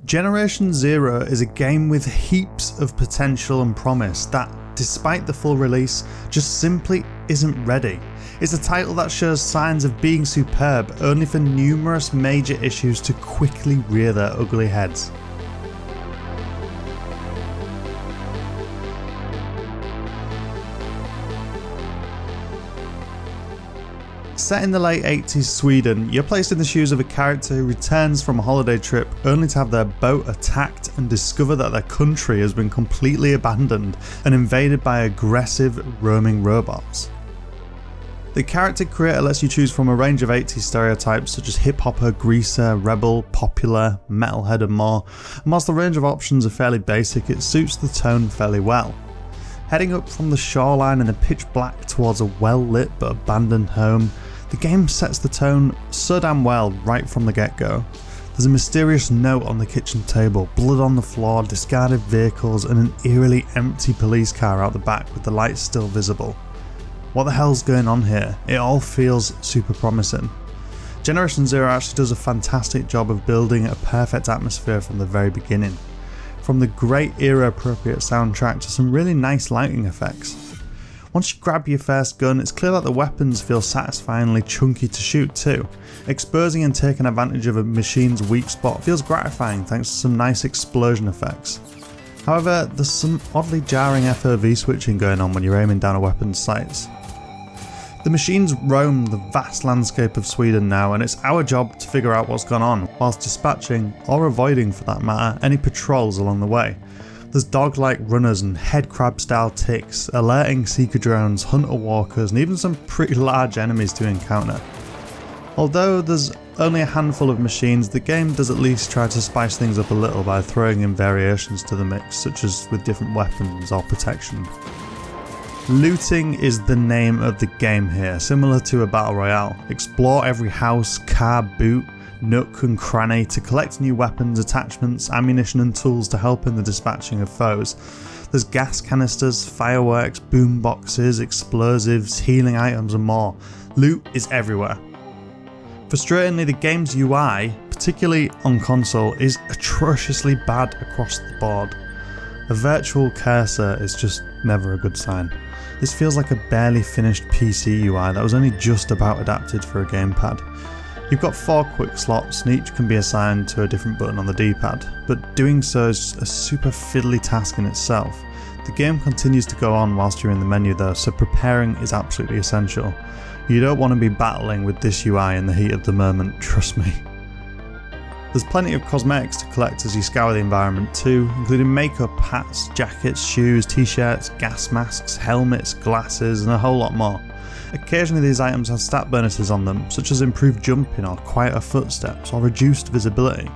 Generation Zero is a game with heaps of potential and promise that, despite the full release, just simply isn't ready. It's a title that shows signs of being superb, only for numerous major issues to quickly rear their ugly heads. Set in the late 80s Sweden, you're placed in the shoes of a character who returns from a holiday trip only to have their boat attacked and discover that their country has been completely abandoned and invaded by aggressive roaming robots. The character creator lets you choose from a range of 80s stereotypes such as hip-hopper, greaser, rebel, popular, metalhead and more, and whilst the range of options are fairly basic, it suits the tone fairly well. Heading up from the shoreline in the pitch black towards a well-lit but abandoned home, the game sets the tone so damn well right from the get-go. There's a mysterious note on the kitchen table, blood on the floor, discarded vehicles and an eerily empty police car out the back with the lights still visible. What the hell's going on here? It all feels super promising. Generation Zero actually does a fantastic job of building a perfect atmosphere from the very beginning. From the great era appropriate soundtrack to some really nice lighting effects. Once you grab your first gun, it's clear that the weapons feel satisfyingly chunky to shoot too. Exposing and taking advantage of a machine's weak spot feels gratifying thanks to some nice explosion effects. However, there's some oddly jarring FOV switching going on when you're aiming down a weapon's sights. The machines roam the vast landscape of Sweden now, and it's our job to figure out what's gone on, whilst dispatching, or avoiding for that matter, any patrols along the way. There's dog-like runners and head crab style ticks, alerting seeker drones, hunter walkers and even some pretty large enemies to encounter. Although there's only a handful of machines, the game does at least try to spice things up a little by throwing in variations to the mix, such as with different weapons or protection. Looting is the name of the game here, similar to a battle royale. Explore every house, car, boot, nook and cranny to collect new weapons, attachments, ammunition and tools to help in the dispatching of foes. There's gas canisters, fireworks, boom boxes, explosives, healing items and more. Loot is everywhere. Frustratingly, the game's UI, particularly on console, is atrociously bad across the board. A virtual cursor is just never a good sign. This feels like a barely finished PC UI that was only just about adapted for a gamepad. You've got 4 quick slots and each can be assigned to a different button on the D-pad, but doing so is a super fiddly task in itself. The game continues to go on whilst you're in the menu though, so preparing is absolutely essential. You don't want to be battling with this UI in the heat of the moment, trust me. There's plenty of cosmetics to collect as you scour the environment too, including makeup, hats, jackets, shoes, t-shirts, gas masks, helmets, glasses and a whole lot more. Occasionally these items have stat bonuses on them, such as improved jumping or quieter footsteps or reduced visibility.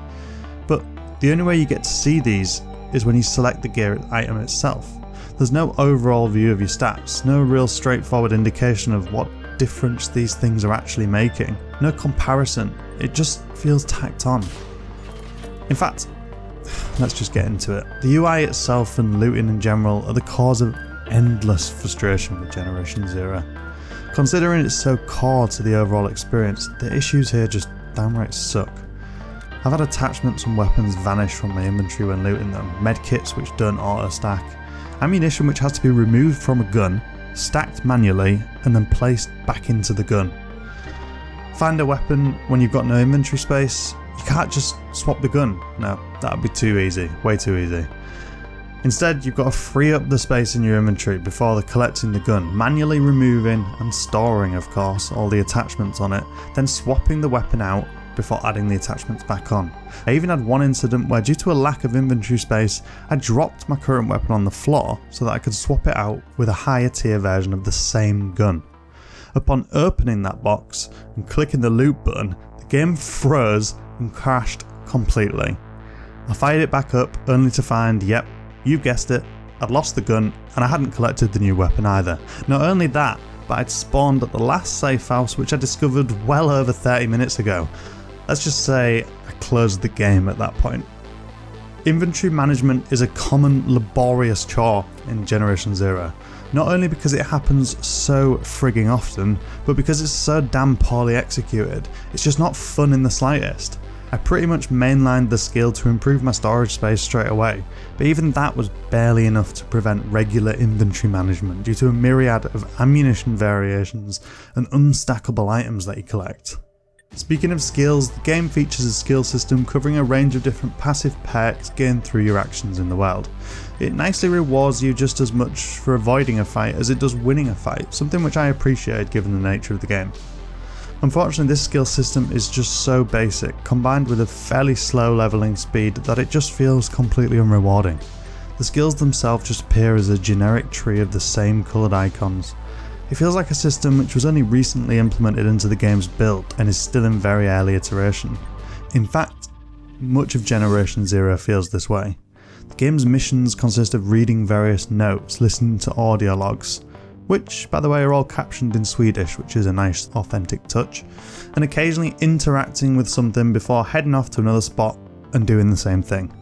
But the only way you get to see these is when you select the gear item itself. There's no overall view of your stats, no real straightforward indication of what difference these things are actually making, no comparison, it just feels tacked on. In fact, let's just get into it. The UI itself and looting in general are the cause of endless frustration with Generation Zero. Considering it's so core to the overall experience, the issues here just downright suck. I've had attachments and weapons vanish from my inventory when looting them, medkits which don't auto stack, ammunition which has to be removed from a gun, stacked manually and then placed back into the gun. Find a weapon when you've got no inventory space, you can't just swap the gun, no, that'd be too easy, way too easy. Instead, you've got to free up the space in your inventory before collecting the gun, manually removing and storing, of course, all the attachments on it, then swapping the weapon out before adding the attachments back on. I even had one incident where, due to a lack of inventory space, I dropped my current weapon on the floor so that I could swap it out with a higher tier version of the same gun. Upon opening that box and clicking the loot button, the game froze and crashed completely. I fired it back up only to find, yep, you've guessed it, I'd lost the gun and I hadn't collected the new weapon either. Not only that, but I'd spawned at the last safe house which I discovered well over 30 minutes ago. Let's just say I closed the game at that point. Inventory management is a common laborious chore in Generation Zero, not only because it happens so frigging often, but because it's so damn poorly executed. It's just not fun in the slightest. I pretty much mainlined the skill to improve my storage space straight away, but even that was barely enough to prevent regular inventory management due to a myriad of ammunition variations and unstackable items that you collect. Speaking of skills, the game features a skill system covering a range of different passive perks gained through your actions in the world. It nicely rewards you just as much for avoiding a fight as it does winning a fight, something which I appreciate given the nature of the game. Unfortunately, this skill system is just so basic, combined with a fairly slow leveling speed, that it just feels completely unrewarding. The skills themselves just appear as a generic tree of the same coloured icons. It feels like a system which was only recently implemented into the game's build and is still in very early iteration. In fact, much of Generation Zero feels this way. The game's missions consist of reading various notes, listening to audio logs, which by the way are all captioned in Swedish, which is a nice authentic touch, and occasionally interacting with something before heading off to another spot and doing the same thing.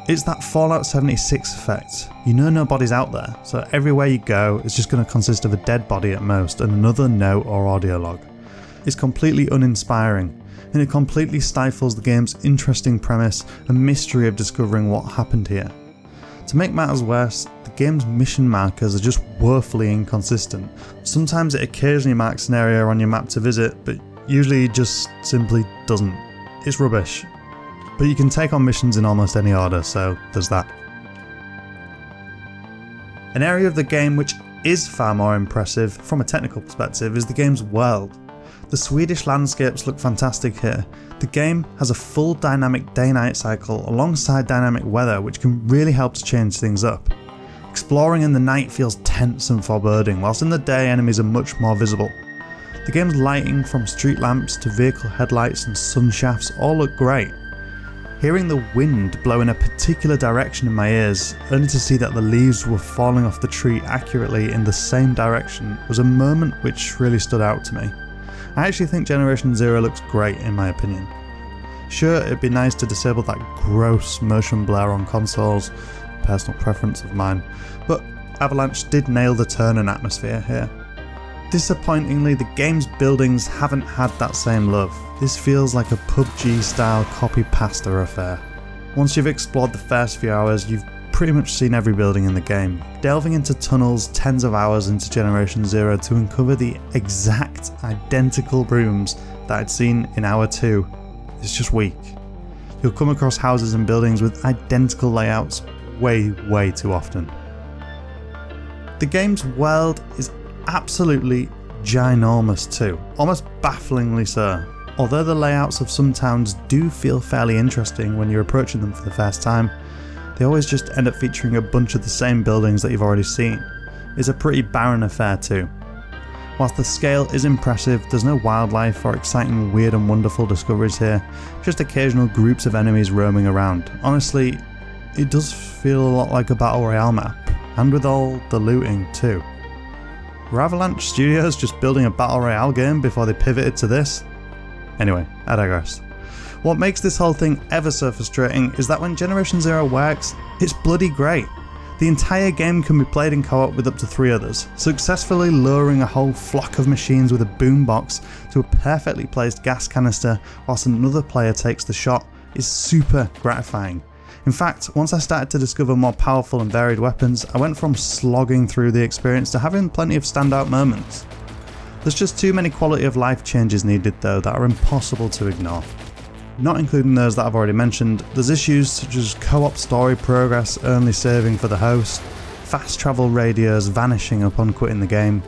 It's that Fallout 76 effect. You know nobody's out there, so everywhere you go is just going to consist of a dead body at most and another note or audio log. It's completely uninspiring, and it completely stifles the game's interesting premise and mystery of discovering what happened here. To make matters worse, the game's mission markers are just woefully inconsistent. Sometimes it occasionally marks an area on your map to visit, but usually it just simply doesn't. It's rubbish. But you can take on missions in almost any order, so there's that. An area of the game which is far more impressive from a technical perspective is the game's world. The Swedish landscapes look fantastic here. The game has a full dynamic day-night cycle alongside dynamic weather, which can really help to change things up. Exploring in the night feels tense and foreboding, whilst in the day enemies are much more visible. The game's lighting, from street lamps to vehicle headlights and sun shafts, all look great. Hearing the wind blow in a particular direction in my ears, only to see that the leaves were falling off the tree accurately in the same direction, was a moment which really stood out to me. I actually think Generation Zero looks great in my opinion. Sure, it'd be nice to disable that gross motion blur on consoles, personal preference of mine, but Avalanche did nail the turn and atmosphere here. Disappointingly, the game's buildings haven't had that same love. This feels like a PUBG style copy-pasta affair. Once you've explored the first few hours, you've pretty much seen every building in the game, delving into tunnels tens of hours into Generation Zero to uncover the exact identical rooms that I'd seen in Hour 2 is just weak. You'll come across houses and buildings with identical layouts way too often. The game's world is absolutely ginormous too, almost bafflingly so. Although the layouts of some towns do feel fairly interesting when you're approaching them for the first time, they always just end up featuring a bunch of the same buildings that you've already seen. It's a pretty barren affair too. Whilst the scale is impressive, there's no wildlife or exciting weird and wonderful discoveries here, just occasional groups of enemies roaming around. Honestly, it does feel a lot like a Battle Royale map, and with all the looting too. Were Avalanche Studios just building a Battle Royale game before they pivoted to this? Anyway, I digress. What makes this whole thing ever so frustrating is that when Generation Zero works, it's bloody great. The entire game can be played in co-op with up to 3 others. Successfully luring a whole flock of machines with a boombox to a perfectly placed gas canister whilst another player takes the shot is super gratifying. In fact, once I started to discover more powerful and varied weapons, I went from slogging through the experience to having plenty of standout moments. There's just too many quality of life changes needed though that are impossible to ignore. Not including those that I've already mentioned, there's issues such as co-op story progress only saving for the host, fast travel radios vanishing upon quitting the game,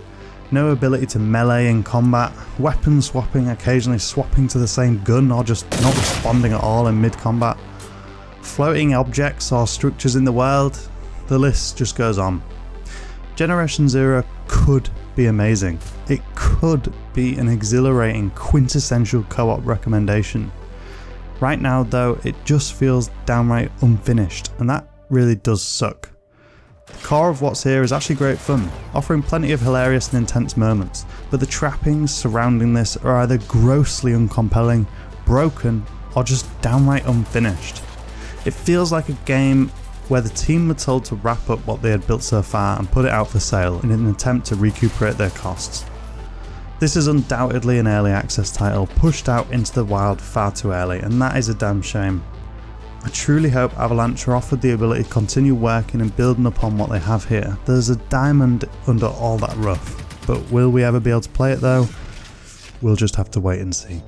no ability to melee in combat, weapon swapping, occasionally swapping to the same gun or just not responding at all in mid-combat, floating objects or structures in the world, the list just goes on. Generation Zero could be amazing. It could be an exhilarating, quintessential co-op recommendation. Right now though, it just feels downright unfinished, and that really does suck. The core of what's here is actually great fun, offering plenty of hilarious and intense moments, but the trappings surrounding this are either grossly uncompelling, broken, or just downright unfinished. It feels like a game where the team were told to wrap up what they had built so far and put it out for sale in an attempt to recuperate their costs. This is undoubtedly an early access title, pushed out into the wild far too early, and that is a damn shame. I truly hope Avalanche are offered the ability to continue working and building upon what they have here. There's a diamond under all that rough, but will we ever be able to play it though? We'll just have to wait and see.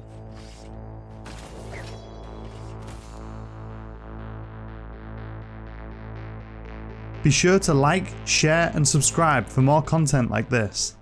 Be sure to like, share and subscribe for more content like this.